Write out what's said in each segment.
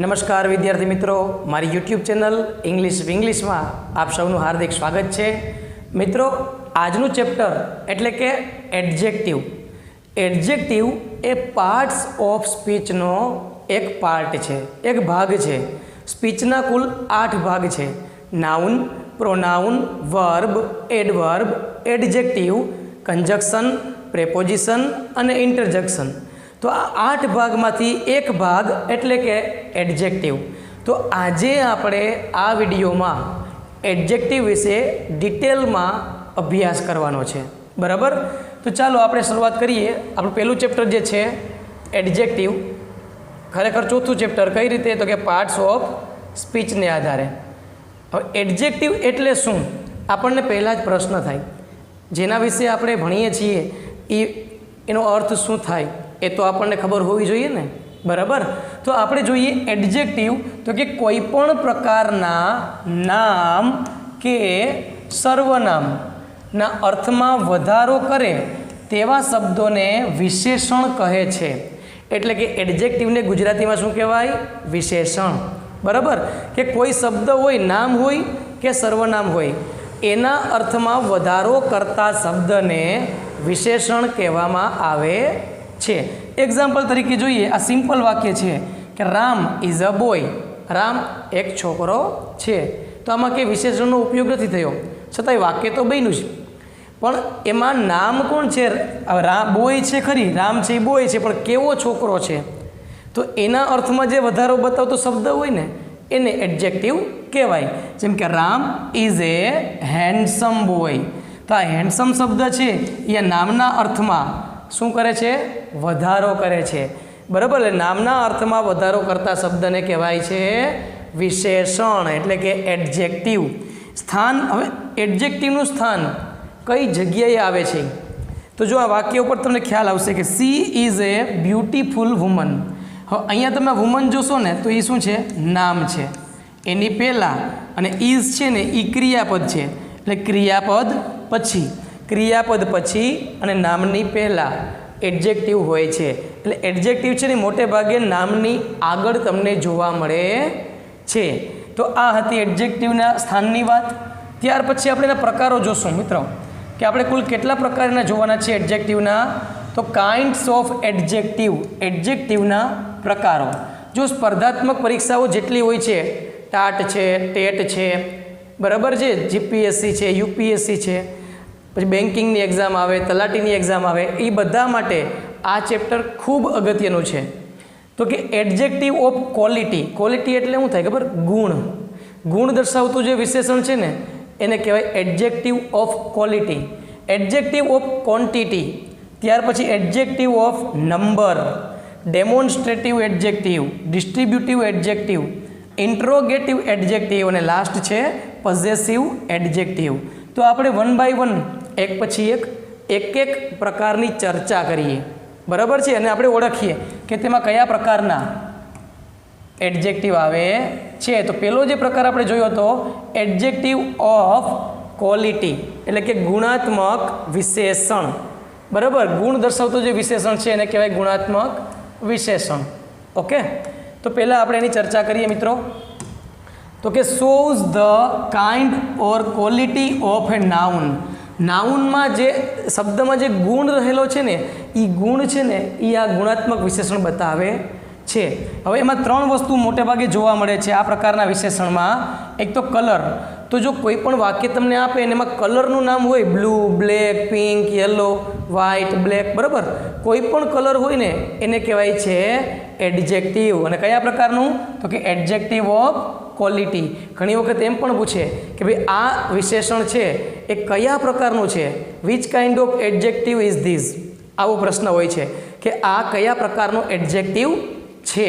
નમસ્કાર વિદ્યાર્થી મિત્રો, મારી યુટ્યુબ ચેનલ ઇંગ્લિશમાં આપ સૌનું હાર્દિક સ્વાગત છે. મિત્રો, આજનું ચેપ્ટર એટલે કે એડજેક્ટિવ. એડજેક્ટિવ એ પાર્ટ્સ ઓફ સ્પીચનો એક પાર્ટ છે, એક ભાગ છે. સ્પીચના કુલ 8 ભાગ છે: noun, pronoun, verb, adverb, adjective, conjunction, preposition અને ઇન્ટરજેક્શન. તો આ 8 ભાગમાંથી એક ભાગ એટલે કે એડજેક્ટિવ. તો આજે આપણે આ વિડીયોમાં એડજેક્ટિવ વિશે ડિટેલમાં અભ્યાસ કરવાનો છે, બરાબર? તો ચાલો આપણે શરૂઆત કરીએ. આપણું પહેલું ચેપ્ટર જે છે એડજેક્ટિવ, ખરેખર ચોથું ચેપ્ટર કઈ રીતે, તો કે પાર્ટ્સ ઓફ સ્પીચને આધારે. હવે એડજેક્ટિવ એટલે શું, આપણને પહેલાં જ પ્રશ્ન થાય. જેના વિશે આપણે ભણીએ છીએ એનો અર્થ શું થાય એ તો આપણને ખબર હોવી જોઈએ ને, બરાબર? તો આપણે જોઈએ એડજેક્ટિવ તો કે કોઈ પણ પ્રકારના નામ કે સર્વનામના અર્થમાં વધારો કરે તેવા શબ્દોને વિશેષણ કહે છે. એટલે કે એડજેક્ટિવને ગુજરાતીમાં શું કહેવાય? વિશેષણ, બરાબર? કે કોઈ શબ્દ હોય, નામ હોય કે સર્વનામ હોય, એના અર્થમાં વધારો કરતા શબ્દને વિશેષણ કહેવામાં આવે છે. એક્ઝામ્પલ તરીકે જોઈએ, આ સિમ્પલ વાક્ય છે કે Ram is a boy. Ram એક છોકરો છે. તો આમાં કંઈ વિશેષણનો ઉપયોગ નથી થયો, છતાંય વાક્ય તો બન્યું છે. પણ એમાં નામ કોણ છે? બોય છે ખરી, રામ છે એ બોય છે, પણ કેવો છોકરો છે? તો એના અર્થમાં જે વધારો બતાવતો શબ્દ હોય ને એને એડજેક્ટિવ કહેવાય. જેમ કે Ram is A handsome boy. તો આ હેન્ડસમ શબ્દ છે એ નામના અર્થમાં શું કરે છે? વધારો કરે છે, બરાબર? એટલે નામના અર્થમાં વધારો કરતા શબ્દને કહેવાય છે વિશેષણ, એટલે કે એડજેક્ટિવ. સ્થાન, હવે એડજેક્ટિવનું સ્થાન કઈ જગ્યાએ આવે છે? તો જો આ વાક્ય ઉપર તમને ખ્યાલ આવશે કે she is A beautiful woman. હવે અહીંયા તમે વુમન જોશો ને તો એ શું છે? નામ છે. એની પહેલાં અને ઇઝ છે ને એ ક્રિયાપદ છે, એટલે ક્રિયાપદ પછી અને નામની પહેલાં એડજેક્ટિવ હોય છે. એટલે એડજેક્ટિવ છે ને મોટે ભાગે નામની આગળ તમને જોવા મળે છે. તો આ હતી એડજેક્ટિવના સ્થાનની વાત. ત્યાર પછી આપણે એના પ્રકારો જોશું મિત્રો, કે આપણે કુલ કેટલા પ્રકારના જોવાના છે એડજેક્ટિવના. તો કાઇન્ડ્સ ઓફ એડજેક્ટિવ, એડજેક્ટિવના પ્રકારો. જો સ્પર્ધાત્મક પરીક્ષાઓ જેટલી હોય છે, ટાટ છે, ટેટ છે, બરાબર છે, જીપીએસસી છે, યુપીએસસી છે, પછી બેન્કિંગની એક્ઝામ આવે, તલાટીની એક્ઝામ આવે, એ બધા માટે આ ચેપ્ટર ખૂબ અગત્યનું છે. તો કે એડજેક્ટિવ ઓફ ક્વોલિટી. ક્વોલિટી એટલે શું થાય ખબર? ગુણ દર્શાવતું જે વિશેષણ છે ને એને કહેવાય adjective of quality. Adjective of quantity, ત્યાર પછી adjective of number, demonstrative adjective, distributive adjective, interrogative adjective અને લાસ્ટ છે પોઝેસિવ એડજેક્ટિવ. તો આપણે 1 by 1 એક પછી એક પ્રકારની ચર્ચા કરીએ, બરાબર છે? અને આપણે ઓળખીએ કે તેમાં કયા પ્રકારના એડજેક્ટિવ આવે છે. તો પહેલો જે પ્રકાર આપણે જોયો હતો એડજેક્ટિવ ઓફ ક્વોલિટી, એટલે કે ગુણાત્મક વિશેષણ, બરાબર? ગુણ દર્શાવતો જે વિશેષણ છે એને કહેવાય ગુણાત્મક વિશેષણ. ઓકે, તો પહેલાં આપણે એની ચર્ચા કરીએ મિત્રો. તો કે shows the kind or quality of a noun. નાઉનમાં જે શબ્દમાં જે ગુણ રહેલો છે ને એ ગુણ છે ને એ આ ગુણાત્મક વિશેષણ બતાવે છે. હવે એમાં 3 વસ્તુ મોટે ભાગે જોવા મળે છે આ પ્રકારના વિશેષણમાં. એક તો કલર. તો જો કોઈ પણ વાક્ય તમને આપે અને એમાં કલરનું નામ હોય, blue, black, pink, yellow, white, black, બરાબર? કોઈ પણ કલર હોય ને એને કહેવાય છે એડજેક્ટિવ. અને કયા પ્રકારનું? તો કે એડજેક્ટિવ ઓફ ક્વોલિટી. ઘણી વખત એમ પણ પૂછે કે ભાઈ આ વિશેષણ છે એ કયા પ્રકારનું છે? Which kind of adjective is this? આવો પ્રશ્ન હોય છે કે આ કયા પ્રકારનું એડજેક્ટિવ છે.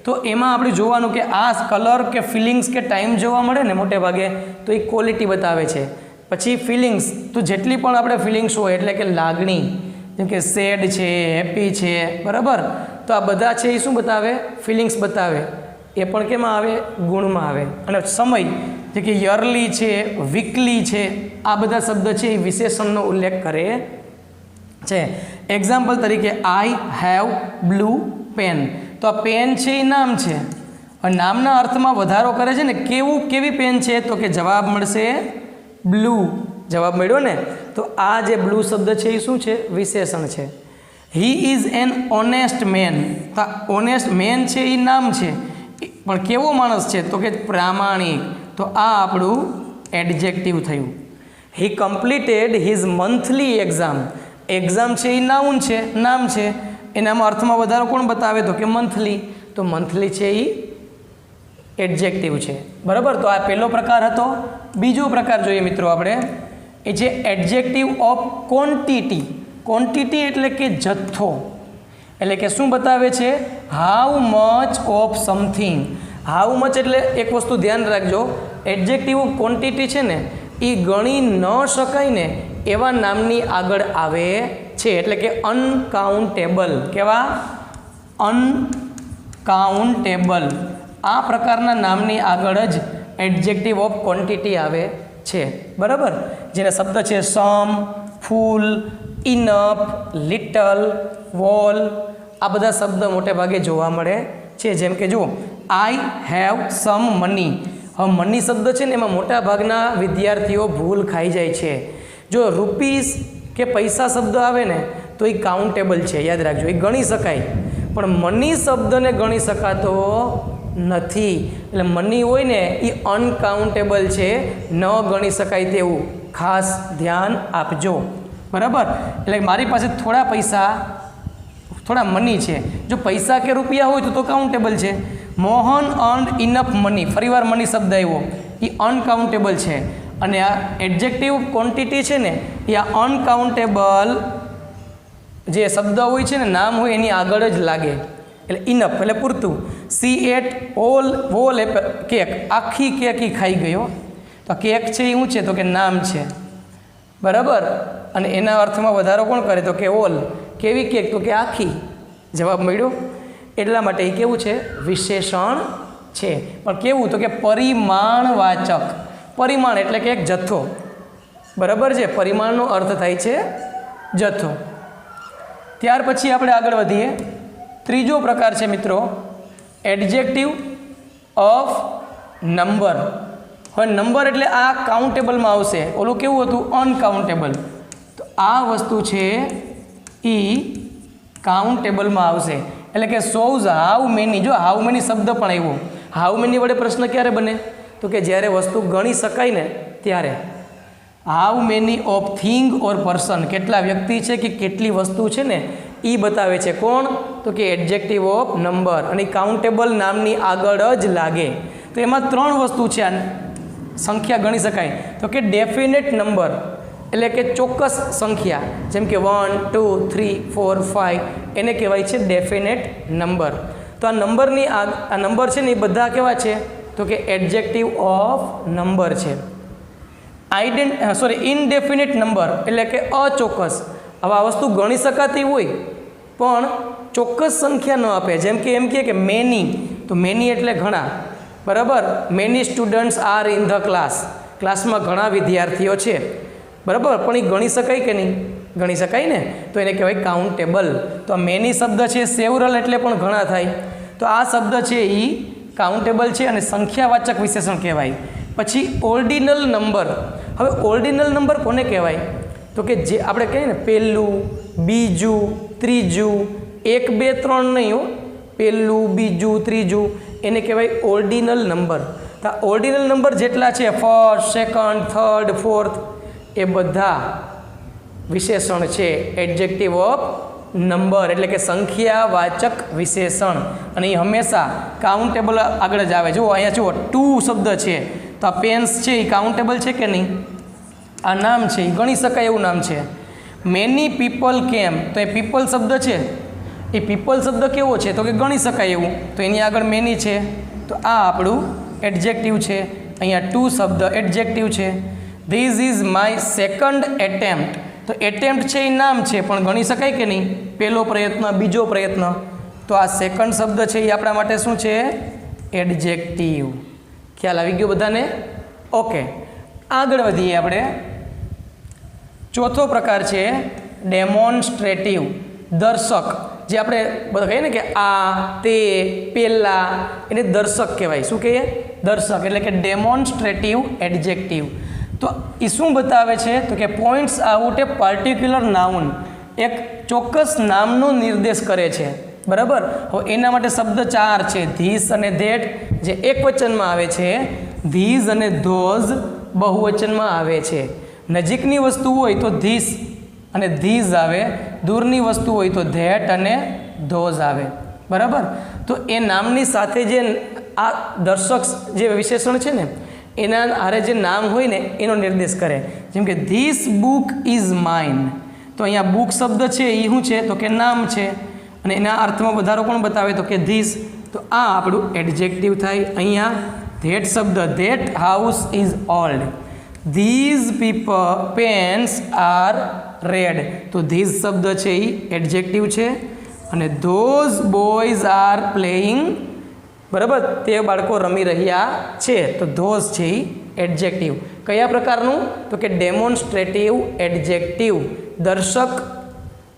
તો એમાં આપણે જોવાનું કે આ કલર કે ફિલિંગ્સ કે ટાઈમ જોવા મળે ને મોટે ભાગે તો એ ક્વોલિટી બતાવે છે. પછી ફિલિંગ્સ, તો જેટલી પણ આપણે ફિલિંગ્સ હોય એટલે કે લાગણી, જેમ કે સેડ છે, હેપી છે, બરાબર? તો આ બધા છે એ શું બતાવે? ફિલિંગ્સ બતાવે. એ પણ કેમાં આવે? ગુણમાં આવે. અને સમય, જે કે યરલી છે, વીકલી છે, આ બધા શબ્દ છે એ વિશેષણનો ઉલ્લેખ કરે છે. એક્ઝામ્પલ તરીકે આઈ હેવ બ્લુ પેન. તો આ પેન છે એ નામ છે, હવે નામના અર્થમાં વધારો કરે છે ને કેવી પેન છે તો કે જવાબ મળશે બ્લુ. જવાબ મળ્યો ને. તો આ જે બ્લુ શબ્દ છે એ શું છે? વિશેષણ છે. He is an honest man. તો ઓનેસ્ટ મેન છે એ નામ છે, પણ કેવો માણસ છે તો કે પ્રામાણિક. તો આ આપણું એડજેક્ટિવ થયું. He completed his monthly exam. Exam છે એ નાઉન છે, નામ છે. એનામાં અર્થમાં વધારો કોણ બતાવે તો કે મંથલી. તો મંથલી છે એ એડજેક્ટિવ છે. બરાબર. તો આ પહેલો પ્રકાર હતો. બીજો પ્રકાર જોઈએ મિત્રો આપણે, એ છે એડજેક્ટિવ ઓફ ક્વોન્ટિટી. ક્વોન્ટિટી એટલે કે જથ્થો, એટલે કે શું બતાવે છે? How much of something. How much એટલે એક વસ્તુ ધ્યાન રાખજો, એડજેક્ટિવ ઓફ ક્વોન્ટિટી છે ને એ ગણી ન શકાય ને એવા નામની આગળ આવે છે. એટલે કે અનકાઉન્ટેબલ. કેવા? અનકાઉન્ટેબલ. આ પ્રકારના નામની આગળ જ એડજેક્ટિવ ઓફ ક્વોન્ટિટી આવે છે. બરાબર. જેના શબ્દ છે સમ, ફૂલ, ઇનફ, લિટલ, વોલ. આ બધા શબ્દ મોટે ભાગે જોવા મળે છે. જેમ કે જુઓ, આઈ હેવ સમ મની. હવે મની શબ્દ છે ને એમાં મોટા ભાગના વિદ્યાર્થીઓ ભૂલ ખાઈ જાય છે. જો રૂપીસ કે પૈસા શબ્દ આવે ને તો એ કાઉન્ટેબલ છે, યાદ રાખજો, એ ગણી શકાય. પણ મની શબ્દને ગણી શકાતો નથી. એટલે મની હોય ને એ અનકાઉન્ટેબલ છે, ન ગણી શકાય તેવું ખાસ ધ્યાન આપજો. બરાબર. એટલે મારી પાસે થોડા મની છે, જો પૈસા કે રૂપિયા હોય તો કાઉન્ટેબલ છે. મોહન અર્ન્ડ ઇનફ મની, ફરીવાર મની શબ્દ આવ્યો, એ અનકાઉન્ટેબલ છે. અને આ એડજેક્ટિવ ક્વોન્ટિટી છે ને એ આ અનકાઉન્ટેબલ જે શબ્દ હોય છે ને, નામ હોય એની આગળ જ લાગે. એટલે ઇનફ એટલે પૂરતું. સી એટ હોલ કેક, આખી કેક એ ખાઈ ગયો. તો કેક છે એ શું છે તો કે નામ છે. બરાબર. અને એના અર્થમાં વધારો કોણ કરે તો કે ઓલ. કેવી કેક તો કે આખી. જવાબ મળ્યો. એટલા માટે એ કેવું છે? વિશેષણ છે. પણ કેવું તો કે પરિમાણવાચક. પરિમાણ એટલે કે એક જથ્થો. બરાબર છે. પરિમાણનો અર્થ થાય છે જથ્થો. ત્યાર પછી આપણે આગળ વધીએ. ત્રીજો પ્રકાર છે મિત્રો એડજેક્ટિવ ઓફ નંબર. હવે નંબર એટલે આ કાઉન્ટેબલમાં આવશે, ઓલું કેવું હતું? અનકાઉન્ટેબલ. તો આ વસ્તુ છે એ કાઉન્ટેબલમાં આવશે. એટલે કે શોઝ હાઉ મેની. જો હાઉ મેની શબ્દ પણ આવ્યો. હાઉ મેની વડે પ્રશ્ન ક્યારે બને તો કે જ્યારે વસ્તુ ગણી શકાય ને ત્યારે. How many of thing or person, કેટલા વ્યક્તિ છે કે કેટલી વસ્તુ છે ને એ બતાવે છે. કોણ તો કે એડજેક્ટિવ ઓફ નંબર. અને કાઉન્ટેબલ નામની આગળ જ લાગે. તો એમાં ત્રણ વસ્તુ છે આ સંખ્યા ગણી શકાય તો કે ડેફિનેટ નંબર એટલે કે ચોક્કસ સંખ્યા, જેમ કે 1 2 3 4 5 એને કહેવાય છે ડેફિનેટ નંબર. તો આ નંબરની આ નંબર છે ને એ બધા કેવા છે તો કે એડજેક્ટિવ ઓફ નંબર છે. ઇનડેફિનેટ નંબર એટલે કે અચોક્કસ. હવે આ વસ્તુ ગણી શકાતી હોય પણ ચોક્કસ સંખ્યા ન આપે. જેમ કે એમ કે મેની, તો મેની એટલે ઘણા. બરાબર. Many students are in the class. ક્લાસમાં ઘણા વિદ્યાર્થીઓ છે. બરાબર. પણ એ ગણી શકાય કે નહીં? ગણી શકાય ને, તો એને કહેવાય કાઉન્ટેબલ. તો આ મેની શબ્દ છે, સેવરલ એટલે પણ ઘણા થાય. તો આ શબ્દ છે એ કાઉન્ટેબલ છે અને સંખ્યાવાચક વિશેષણ કહેવાય. પછી ઓર્ડિનલ નંબર. હવે ઓર્ડિનલ નંબર કોને કહેવાય તો કે જે આપણે કહીએ ને પહેલું, બીજું, ત્રીજું, 1 2 3 નહીં હો, પહેલું, બીજું, ત્રીજું, એને કહેવાય ઓર્ડિનલ નંબર. તો ઓર્ડિનલ નંબર જેટલા છે ફર્સ્ટ, સેકન્ડ, થર્ડ, ફોર્થ એ બધા વિશેષણ છે એડજેક્ટિવ ઓફ નંબર એટલે કે સંખ્યાવાચક વિશેષણ. અને એ હંમેશા કાઉન્ટેબલ આગળ જ આવે. જુઓ અહીંયા જુઓ ટુ શબ્દ છે, તો આ પેન્સ છે એ કાઉન્ટેબલ છે કે નહીં? આ નામ છે એ ગણી શકાય એવું નામ છે. મેની પીપલ કેમ, તો એ પીપલ શબ્દ છે એ પીપલ શબ્દ કેવો છે તો કે ગણી શકાય એવું, તો એની આગળ મેની છે. તો આ આપણું એડજેક્ટિવ છે. અહીંયા ટુ શબ્દ એડજેક્ટિવ છે. This is my second attempt, તો એટેમ્પ્ટ છે એ નામ છે પણ ગણી શકાય કે નહીં? પહેલો પ્રયત્ન, બીજો પ્રયત્ન. તો આ સેકન્ડ શબ્દ છે એ આપણા માટે શું છે? એડજેક્ટિવ. ખ્યાલ આવી ગયો બધાને? ઓકે. આગળ વધીએ આપણે. ચોથો પ્રકાર છે ડેમોન્સ્ટ્રેટિવ, દર્શક. જે આપણે બધા કહીએ ને કે આ તે પેલા એને દર્શક કહેવાય. શું કહીએ? દર્શક. એટલે કે ડેમોન્સ્ટ્રેટિવ એડજેક્ટિવ. તો એ શું બતાવે છે? તો કે પોઈન્ટ્સ આઉટ એ પર્ટિક્યુલર નાઉન, એક ચોક્કસ નામનો નિર્દેશ કરે છે. બરાબર. હવે એના માટે શબ્દ 4 છે, ધીસ અને ધેટ જે એક વચનમાં આવે છે, ધીઝ અને ધોઝ બહુવચનમાં આવે છે. નજીકની વસ્તુ હોય તો ધીસ અને ધીઝ આવે, દૂરની વસ્તુ હોય તો ધેટ અને ધોઝ આવે. બરાબર. તો એ નામની સાથે જે આ દર્શક જે વિશેષણ છે ને એના હારે જે નામ હોય ને એનો નિર્દેશ કરે. જેમ કે ધીસ બુક ઇઝ માઇન. તો અહીંયા બુક શબ્દ છે એ શું છે? તો કે નામ છે અને એના અર્થમાં વધારો કોણ બતાવે? તો કે ધીસ. તો આ આપણું એડજેક્ટિવ થાય. અહીંયા ધેટ શબ્દ, that house is old. These pens are red. તો ધીઝ શબ્દ છે એ એડજેક્ટિવ છે અને ધોઝ બોયઝ આર પ્લેઇંગ. બરાબર, તે બાળકો રમી રહ્યા છે. તો ધોઝ છે એ એડજેક્ટિવ. કયા પ્રકારનું? તો કે ડેમોન્સ્ટ્રેટિવ એડજેક્ટિવ, દર્શક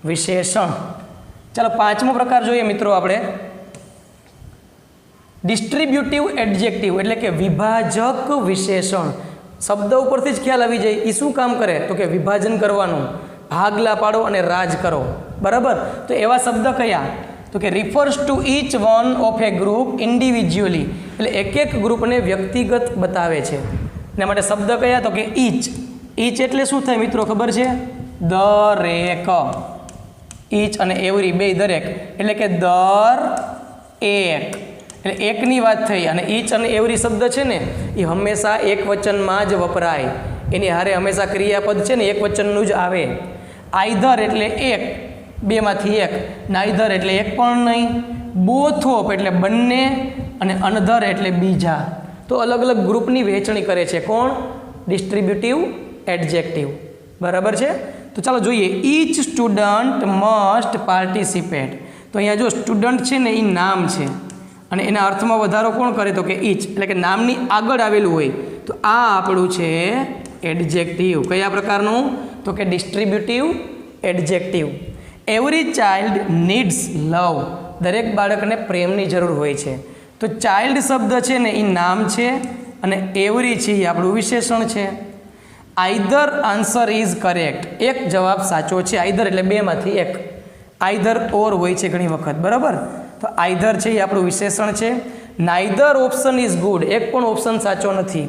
વિશેષણ. ચાલો પાંચમો પ્રકાર જોઈએ મિત્રો આપણે, ડિસ્ટ્રીબ્યુટિવ એડજેક્ટિવ એટલે કે વિભાજક વિશેષણ. શબ્દ ઉપરથી જ ખ્યાલ આવી જાય. એ શું કામ કરે? તો કે વિભાજન કરવાનું, ભાગલા પાડો અને રાજ કરો. બરાબર. તો એવા શબ્દ કયા? તો કે refers to each one of A group individually, એટલે એક એક ગ્રુપને વ્યક્તિગત બતાવે છે. એના માટે શબ્દ કયા? તો કે ઈચ. ઈચ એટલે શું થાય મિત્રો ખબર છે? દરેક. ઈચ અને એવરી બે દરેક, એટલે કે દર એક, એટલે એકની વાત થઈ. અને ઈચ અને એવરી શબ્દ છે ને એ હંમેશા એક વચનમાં જ વપરાય. એની હારે હંમેશા ક્રિયાપદ છે ને એક વચનનું જ આવે. આઈધર એટલે એક, બેમાંથી એક. નાઈધર એટલે એક પણ નહીં. બોથ ઓફ એટલે બંને. અને અનધર એટલે બીજા. તો અલગ અલગ ગ્રુપની વહેંચણી કરે છે કોણ? Distributive adjective. બરાબર છે. તો ચાલો જોઈએ. Each student must participate. તો અહીંયા જો સ્ટુડન્ટ છે ને એ નામ છે અને એના અર્થમાં વધારો કોણ કરે? તો કે ઈચ, એટલે કે નામની આગળ આવેલું હોય. તો આ આપણું છે એડજેક્ટિવ. કયા પ્રકારનું? તો કે ડિસ્ટ્રીબ્યુટિવ એડજેક્ટિવ. એવરી ચાઇલ્ડ નીડ્સ લવ. દરેક બાળકને પ્રેમની જરૂર હોય છે. તો ચાઇલ્ડ શબ્દ છે ને એ નામ છે અને એવરી છે એ આપણું વિશેષણ છે. Either answer is correct. એક જવાબ સાચો છે. આઈધર એટલે બેમાંથી એક. આઈધર ઓર હોય છે ઘણી વખત. બરાબર. તો આઈધર છે એ આપણું વિશેષણ છે. Neither option is good. એક પણ ઓપ્શન સાચો નથી.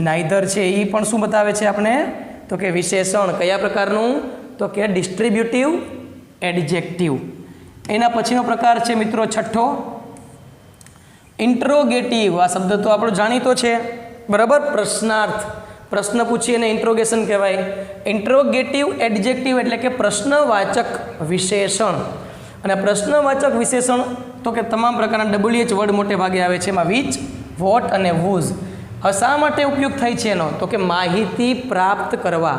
નાઈધર છે એ પણ શું બતાવે છે આપણે? તો કે વિશેષણ. કયા પ્રકારનું? તો કે ડિસ્ટ્રીબ્યુટિવ એડજેક્ટિવ. એના પછીનો પ્રકાર છે મિત્રો છઠ્ઠો, ઇન્ટ્રોગેટિવ. આ શબ્દ તો આપણો જાણીતો છે. બરાબર. પ્રશ્નાર્થ. પ્રશ્ન પૂછી અને ઇન્ટ્રોગેશન કહેવાય. ઇન્ટ્રોગેટિવ એડજેક્ટિવ એટલે કે પ્રશ્નવાચક વિશેષણ. અને પ્રશ્નવાચક વિશેષણ તો કે તમામ પ્રકારના WH વર્ડ મોટે ભાગે આવે છે. એમાં વિચ, વોટ અને વુઝ. હવે શા માટે ઉપયોગ થાય છે એનો? તો કે માહિતી પ્રાપ્ત કરવા.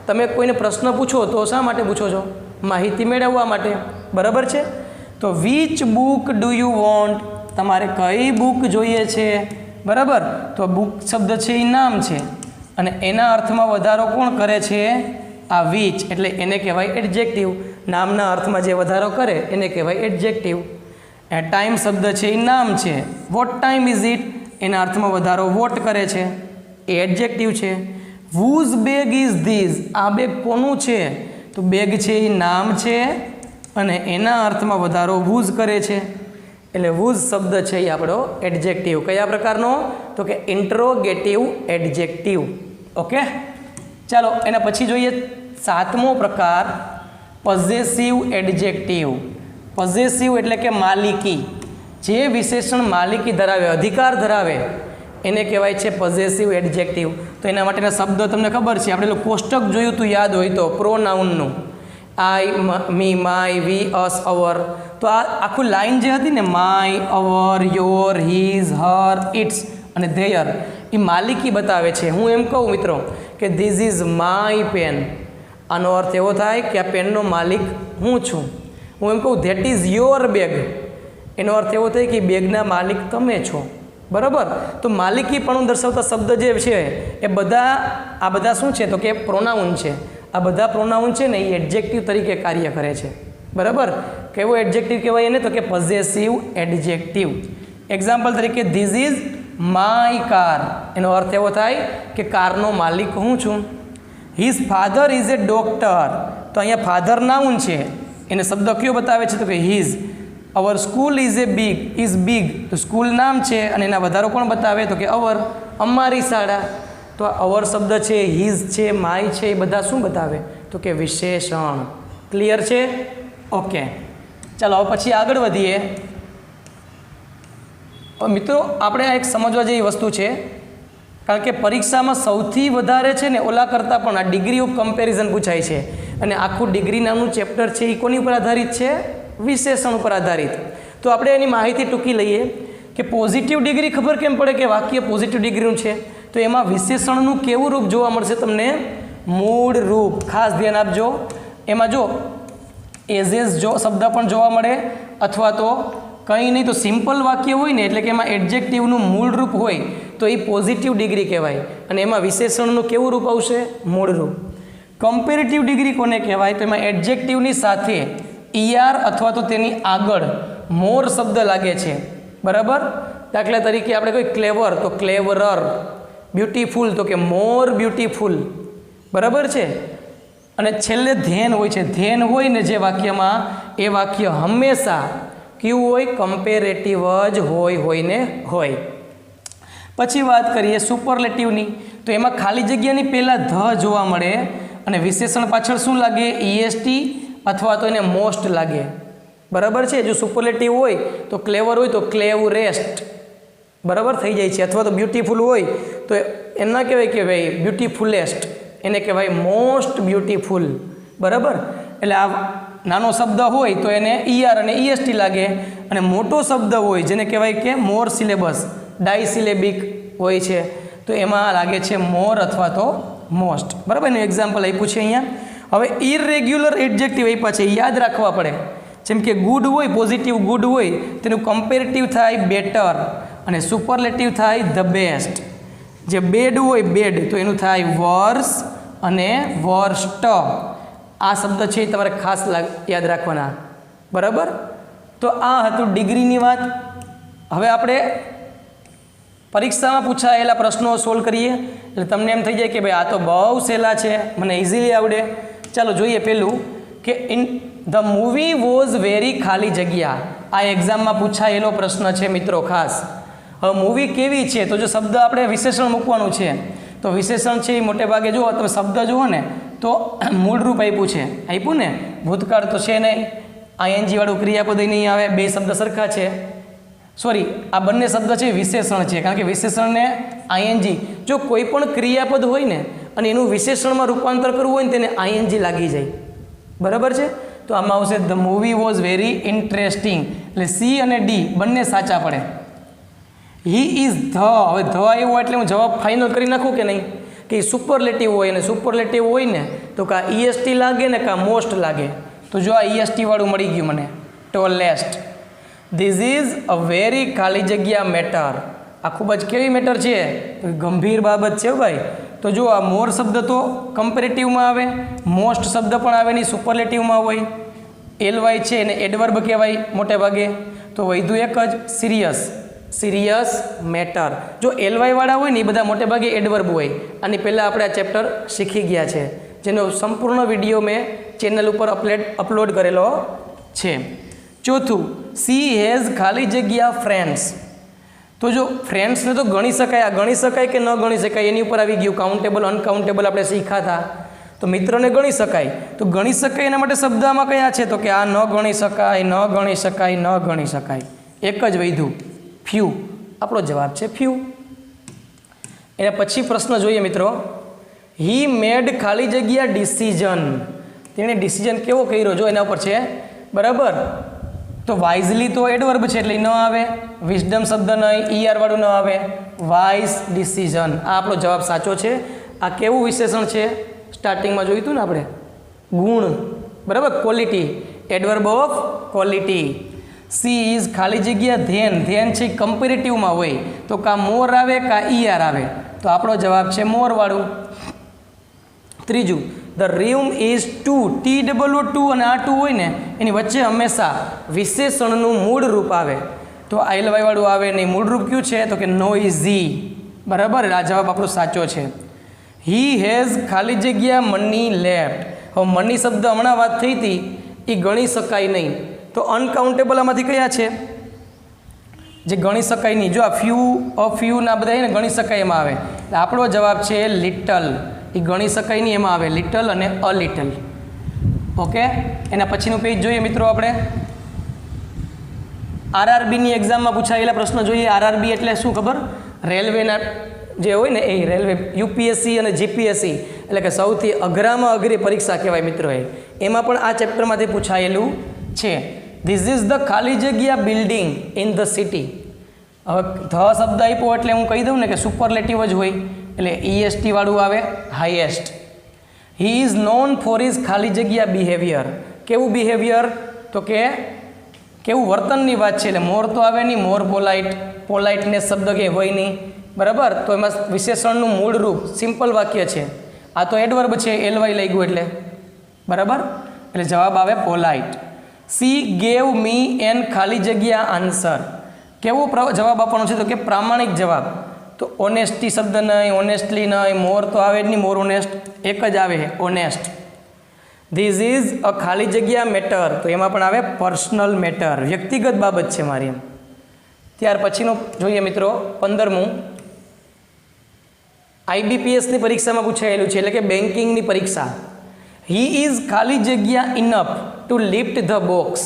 તમે કોઈને પ્રશ્ન પૂછો તો શા માટે પૂછો છો? માહિતી મેળવવા માટે. બરાબર છે. તો which book do you want. તમારે કઈ બુક જોઈએ છે? બરાબર. તો બુક શબ્દ છે એ નામ છે અને એના અર્થમાં વધારો કોણ કરે છે? આ વિચ, એટલે એને કહેવાય એડજેક્ટિવ. નામના અર્થમાં જે વધારો કરે એને કહેવાય એડજેક્ટિવ. ટાઈમ શબ્દ છે એ નામ છે. What time is it. એના અર્થમાં વધારો વોટ કરે છે, એ એડજેક્ટિવ છે. whose bag is this. આ બેગ કોનું છે? તો બેગ છે એ નામ છે અને એના અર્થમાં વધારો whose કરે છે, એટલે whose શબ્દ છે એ આપણો એડજેક્ટિવ. કયા પ્રકારનો? તો કે ઇન્ટ્રોગેટિવ એડજેક્ટિવ. ઓકે. ચાલો એના પછી જોઈએ સાતમો પ્રકાર, પોઝેસિવ એડજેક્ટિવ. પોઝેસિવ એટલે કે માલિકી. જે વિશેષણ માલિકી ધરાવે, અધિકાર ધરાવે, એને કહેવાય છે પોઝેસિવ એડજેક્ટિવ. તો એના માટેના શબ્દો તમને ખબર છે. આપણે કોષ્ટક જોયું હતું યાદ હોય તો, પ્રોનાઉનનું. આઈ, મી, માય, વી, અસ, અવર. તો આ આખું લાઈન જે હતી ને, my, our, your, his, her, its અને ધેયર, એ માલિકી બતાવે છે. હું એમ કહું મિત્રો કે ધીસ ઇઝ માય પેન, આનો અર્થ એવો થાય કે આ પેનનો માલિક હું છું. હું એમ કહું ધેટ ઇઝ યોર બેગ, એનો અર્થ એવો થાય કે બેગના માલિક તમે છો. બરાબર. તો માલિકી પણ દર્શાવતા શબ્દ જે છે એ બધા, આ બધા શું છે? તો કે પ્રોનાઉન છે. આ બધા પ્રોનાઉન છે ને એ એડજેક્ટિવ તરીકે કાર્ય કરે છે. બરાબર. કેવો એડજેક્ટિવ કહેવાય એને? તો કે પોઝેસિવ એડજેક્ટિવ. એક્ઝામ્પલ તરીકે ધીસ ઇઝ માય કાર, એનો અર્થ એવો થાય કે કારનો માલિક હું છું. His father is A doctor, તો અહીંયા ફાધર નાઉન છે, એને શબ્દ કયો બતાવે છે? તો કે his. Our school is big, તો સ્કૂલ નામ છે અને એના વધારો કોણ બતાવે? તો કે અવર, અમારી શાળા. તો આ અવર શબ્દ છે, હિઝ છે, માય છે, એ બધા શું બતાવે? તો કે વિશેષણ. ક્લિયર છે? ઓકે, ચાલો હવે પછી આગળ વધીએ. મિત્રો આપણે આ એક સમજવા જેવી વસ્તુ છે, કારણ કે પરીક્ષામાં સૌથી વધારે છે ને ઓલા કરતાં પણ આ ડિગ્રી ઓફ કમ્પેરિઝન પૂછાય છે. અને આખું ડિગ્રી નામનું ચેપ્ટર છે એ કોની ઉપર આધારિત છે? વિશેષણ ઉપર આધારિત. તો આપણે એની માહિતી ટૂંકી લઈએ કે પોઝિટિવ ડિગ્રી ખબર કેમ પડે કે વાક્ય પોઝિટિવ ડિગ્રીનું છે? તો એમાં વિશેષણનું કેવું રૂપ જોવા મળશે તમને? મૂળ રૂપ. ખાસ ધ્યાન આપજો. એમાં જો એઝ જો શબ્દ પણ જોવા મળે, અથવા તો કંઈ નહીં તો સિમ્પલ વાક્ય હોય ને, એટલે કે એમાં એડજેક્ટિવનું મૂળ રૂપ હોય તો એ પોઝિટિવ ડિગ્રી કહેવાય. અને એમાં વિશેષણનું કેવું રૂપ આવશે? મૂળ રૂપ. કમ્પેરેટિવ ડિગ્રી કોને કહેવાય? તો એમાં એડજેક્ટિવની સાથે ઈઆર અથવા તો તેની આગળ મોર શબ્દ લાગે છે. બરાબર. દાખલા તરીકે આપણે કોઈ ક્લેવર તો ક્લેવરર, બ્યુટીફુલ તો કે મોર બ્યુટીફુલ. બરાબર છે. અને છેલ્લે ધેન હોય છે. ધેન હોય ને જે વાક્યમાં, એ વાક્ય હંમેશા કેવું હોય? કમ્પેરેટિવ જ હોય ને હોય. પછી વાત કરીએ સુપરલેટિવની, તો એમાં ખાલી જગ્યાની પહેલાં ધ જોવા મળે અને વિશેષણ પાછળ શું લાગે? ઈએસટી અથવા તો એને મોસ્ટ લાગે. બરાબર છે. જો સુપરલેટિવ હોય તો ક્લેવર હોય તો ક્લેવરેસ્ટ, બરાબર થઈ જાય છે. અથવા તો બ્યુટીફુલ હોય તો એમ ના કહેવાય કે ભાઈ બ્યુટીફુલેસ્ટ, એને કહેવાય મોસ્ટ બ્યુટીફુલ. બરાબર. એટલે આ નાનો શબ્દ હોય તો એને ઈઆર અને ઈએસટી લાગે, અને મોટો શબ્દ હોય જેને કહેવાય કે મોર સિલેબસ, ડાયસિલેબિક હોય છે, તો એમાં લાગે છે મોર અથવા તો મોસ્ટ. બરાબર. એનું એક્ઝામ્પલ આપ્યું છે અહીંયા. હવે ઇરરેગ્યુલર એડજેક્ટિવ આપ્યા છે, યાદ રાખવા પડે. જેમ કે ગુડ હોય, પોઝિટિવ ગુડ હોય, તેનું કમ્પેરેટિવ થાય બેટર અને સુપરલેટિવ થાય ધ બેસ્ટ. જે બેડ હોય બેડ તો એનું થાય વર્સ અને વર્સ્ટ. આ શબ્દ છે એ તમારે ખાસ યાદ રાખવાના. બરાબર. તો આ હતું ડિગ્રીની વાત. હવે આપણે પરીક્ષામાં પૂછાયેલા પ્રશ્નો સોલ્વ કરીએ, એટલે તમને એમ થઈ જાય કે ભાઈ આ તો બહુ સહેલા છે, મને ઇઝીલી આવડે. ચાલો જોઈએ. પહેલું કે in the movie was very ખાલી જગ્યા. આ એક્ઝામમાં પૂછાયેલો પ્રશ્ન છે મિત્રો ખાસ. હવે મૂવી કેવી છે? તો જો શબ્દ આપણે વિશેષણ મૂકવાનું છે તો વિશેષણ છે એ મોટે ભાગે જુઓ તમે શબ્દ જુઓ ને તો મૂળરૂપ આપ્યું છે. આપ્યું ને? ભૂતકાળ તો છે નહીં, આઈએનજી વાળું ક્રિયાપદ નહીં આવે, બે શબ્દ સરખા છે. સોરી, આ બંને શબ્દ છે વિશેષણ છે, કારણ કે વિશેષણને આઈએનજી, જો કોઈ પણ ક્રિયાપદ હોય ને અને એનું વિશેષણમાં રૂપાંતર કરવું હોય ને તેને આઈએનજી લાગી જાય. બરાબર છે. તો આમાં આવશે the movie was very interesting, એટલે સી અને ડી બંને સાચા પડે. હી ઇઝ ધ, હવે ધ આવ્યો એટલે હું જવાબ ફાઇનલ કરી નાખું કે નહીં? કે સુપરલેટિવ હોય, અને સુપરલેટિવ હોય ને તો કાં ઈએસટી લાગે ને કાં મોસ્ટ લાગે. તો જો આ ઈએસટી વાળું મળી ગયું મને, tallest. This is a very ખાલી જગ્યા મેટર. આ ખૂબ જ કેવી મેટર છે? ગંભીર બાબત છે ભાઈ. તો જો આ મોર શબ્દ તો કમ્પેરેટિવમાં આવે, મોસ્ટ શબ્દ પણ આવે નહીં, સુપરલેટિવમાં હોય. એલવાય છે એને એડવર્બ કહેવાય મોટે ભાગે. તો વધ્યું એક જ સિરિયસ, સિરિયસ મેટર. જો એલવાય વાળા હોય ને એ બધા મોટે ભાગે એડવર્બ હોય. આની પહેલાં આપણે આ ચેપ્ટર શીખી ગયા છે, જેનો સંપૂર્ણ વિડીયો મેં ચેનલ ઉપર અપલોડ કરેલો છે. ચોથું, સી હેઝ ખાલી જગ્યા ફ્રેન્ડ્સ. તો જો ફ્રેન્ડ્સને તો ગણી શકાય, આ ગણી શકાય કે ન ગણી શકાય એની ઉપર આવી ગયું. કાઉન્ટેબલ અનકાઉન્ટેબલ આપણે શીખ્યા હતા. તો મિત્રને ગણી શકાય, તો ગણી શકાય એના માટે શબ્દ આમાં કયા છે? તો કે આ ન ગણી શકાય, ન ગણી શકાય, ન ગણી શકાય. એક જ વધ્યું, ફ્યુ. આપણો જવાબ છે ફ્યુ. એના પછી પ્રશ્ન જોઈએ મિત્રો. હી મેડ ખાલી જગ્યા ડિસિઝન. તેણે ડિસિઝન કેવો કર્યો? જો એના ઉપર છે. બરાબર. તો વાઇઝલી તો એડવર્બ છે એટલે ન આવે. વિઝડમ શબ્દ નહીં, ઈઆર વાળું ન આવે. Wise decision. આ આપણો જવાબ સાચો છે. આ કેવું વિશેષણ છે? સ્ટાર્ટિંગમાં જોયું હતું ને આપણે, ગુણ. બરાબર. Quality, adverb of quality. She is ખાલી જગ્યા ધેન. ધેન છે કમ્પેરેટિવમાં હોય તો કાં મોર આવે કાં ઈઆર આવે. તો આપણો જવાબ છે મોર વાળું. ત્રીજું, the room is too, TOO અને આ ટુ હોય ને એની વચ્ચે હંમેશા વિશેષણનું મૂળ રૂપ આવે. તો ILY વાળું આવે નહીં. મૂળ રૂપ કયું છે તો કે નોઇઝી. બરાબર, આ જવાબ આપણો સાચો છે. હી હેઝ ખાલી જગ્યા મની લેફ્ટ. હવે મની શબ્દ હમણાં વાત થઈ હતી, એ ગણી શકાય નહીં. તો અનકાઉન્ટેબલ આમાંથી કયા છે જે ગણી શકાય નહીં? જો આ ફ્યુ ના બધા ને ગણી શકાય એમાં આવે. એટલે આપણો જવાબ છે લિટલ. એ ગણી શકાય નહીં એમાં આવે લિટલ અને અ લિટલ. ઓકે, એના પછીનું પેજ જોઈએ મિત્રો આપણે. RRBની એક્ઝામમાં પૂછાયેલા પ્રશ્નો જોઈએ. RRB એટલે શું ખબર? રેલવેના જે હોય ને એ રેલવે UPSC અને GPSC એટલે કે સૌથી અઘરામાં અઘરી પરીક્ષા કહેવાય મિત્રો. એમાં પણ આ ચેપ્ટરમાંથી પૂછાયેલું છે. ધીસ ઇઝ ધ ખાલી જગ્યા બિલ્ડિંગ ઇન ધ સિટી. હવે ધ શબ્દ આપ્યો એટલે હું કહી દઉં ને કે સુપરલેટિવ જ હોય એટલે EST વાળું આવે, highest. He is known for his ખાલી જગ્યા બિહેવિયર. કેવું બિહેવિયર? તો કે કેવું વર્તનની વાત છે. એટલે મોર તો આવે નહીં, મોર પોલાઇટનેસ શબ્દ કે હોય નહીં. બરાબર, તો એમાં વિશેષણનું મૂળ રૂપ સિમ્પલ વાક્ય છે. આ તો એડવર્બ છે, LY લઈ ગયું એટલે. બરાબર, એટલે જવાબ આવે પોલાઇટ. સી ગેવ મી એન ખાલી જગ્યા આન્સર. કેવો જવાબ આપવાનો છે તો કે પ્રામાણિક જવાબ. તો ઓનેસ્ટી શબ્દ નહીં, ઓનેસ્ટલી નહીં, મોર તો આવે જ નહીં, મોર ઓનેસ્ટ એક જ આવે ઓનેસ્ટ. ધીસ ઇઝ અ ખાલી જગ્યા મેટર. તો એમાં પણ આવે પર્સનલ મેટર, વ્યક્તિગત બાબત છે મારી એમ. ત્યાર પછીનું જોઈએ મિત્રો 15મું. IBPSની પરીક્ષામાં પૂછાયેલું છે એટલે કે બેન્કિંગની પરીક્ષા. હી ઇઝ ખાલી જગ્યા enough to lift the box.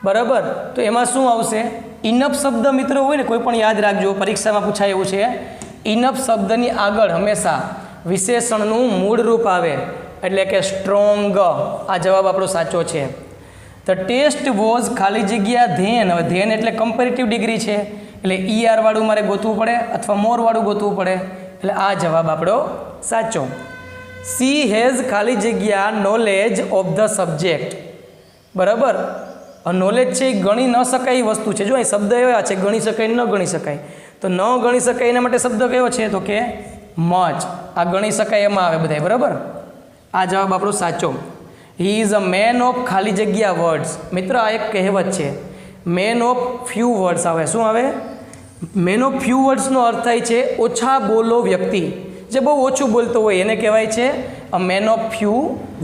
બરાબર, તો એમાં શું આવશે? ઇનફ શબ્દ મિત્રો હોય ને કોઈ પણ યાદ રાખજો, પરીક્ષામાં પૂછાય એવું છે. ઇનફ શબ્દની આગળ હંમેશા વિશેષણનું મૂળ રૂપ આવે એટલે કે સ્ટ્રોંગ. આ જવાબ આપણો સાચો છે. ધ ટેસ્ટ વોઝ ખાલી જગ્યા ધેન. હવે ધેન એટલે કમ્પેરેટિવ ડિગ્રી છે એટલે ER વાળું મારે ગોતવું પડે અથવા મોર વાળું ગોતવું પડે. એટલે આ જવાબ આપણો સાચો. સી હેઝ ખાલી જગ્યા નોલેજ ઓફ ધ સબ્જેક્ટ. બરાબર, નોલેજ છે એ ગણી ન શકાય વસ્તુ છે. જો અહીં શબ્દ એવા છે ગણી શકાય ન ગણી શકાય. તો ન ગણી શકાય એના માટે શબ્દ કયો છે તો કે મચ. આ ગણી શકાય એમાં આવે બધા. બરાબર, આ જવાબ આપણો સાચો. હી ઇઝ અ મેન ઓફ ખાલી જગ્યા વર્ડ્સ. મિત્ર આ એક કહેવત છે, મેન ઓફ ફ્યુ વર્ડ્સ આવે. શું આવે? મેન ઓફ ફ્યુ વર્ડ્સનો અર્થ થાય છે ઓછા બોલો વ્યક્તિ. જે બહુ ઓછું બોલતો હોય એને કહેવાય છે અ મેન ઓફ ફ્યુ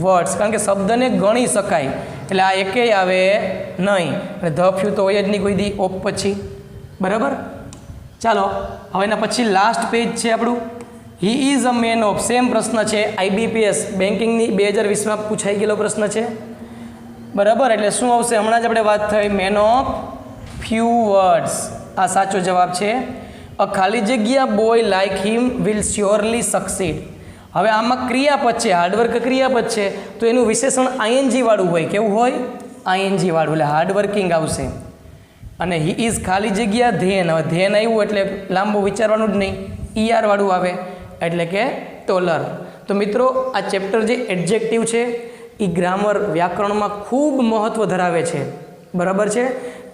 વર્ડ્સ. કારણ કે શબ્દને ગણી શકાય એટલે આ એકેય આવે નહીં. અને ધ ફ્યુ તો હોય જ નહીં કોઈ દી ઓપ પછી. બરાબર, ચાલો હવે એના પછી લાસ્ટ પેજ છે આપણું. He is a man of. Same પ્રશ્ન છે IBPS બેન્કિંગની 2020માં પૂછાઈ ગયેલો પ્રશ્ન છે. બરાબર, એટલે શું આવશે? હમણાં જ આપણે વાત થઈ મેન ઓફ ફ્યુ વર્ડ્સ. આ સાચો જવાબ છે. અ ખાલી જગ્યા boy like him will surely succeed. હવે આમાં ક્રિયાપદ છે, હાર્ડવર્ક ક્રિયાપદ છે, તો એનું વિશેષણ ING વાળું હોય. કેવું હોય? ING વાળું, એટલે હાર્ડવર્કિંગ આવશે. અને હી ઇઝ ખાલી જગ્યા ધેન. હવે ધેન આવ્યું એટલે લાંબુ વિચારવાનું જ નહીં, ER વાળું આવે એટલે કે ટોલર. તો મિત્રો આ ચેપ્ટર જે એડજેક્ટિવ છે એ ગ્રામર વ્યાકરણમાં ખૂબ મહત્ત્વ ધરાવે છે. બરાબર છે,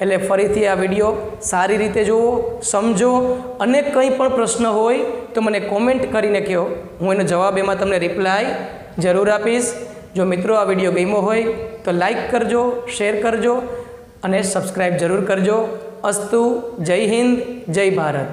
એટલે ફરીથી આ વિડીયો સારી રીતે જુઓ, સમજો અને કંઈ પણ પ્રશ્ન હોય તો મને કોમેન્ટ કરીને કહો. હું એનો જવાબ એમાં તમને રિપ્લાય જરૂર આપીશ. જો મિત્રો આ વિડીયો ગમ્યો હોય તો લાઈક કરજો, શેર કરજો અને સબસ્ક્રાઈબ જરૂર કરજો. અસ્તુ. જય હિન્દ, જય ભારત.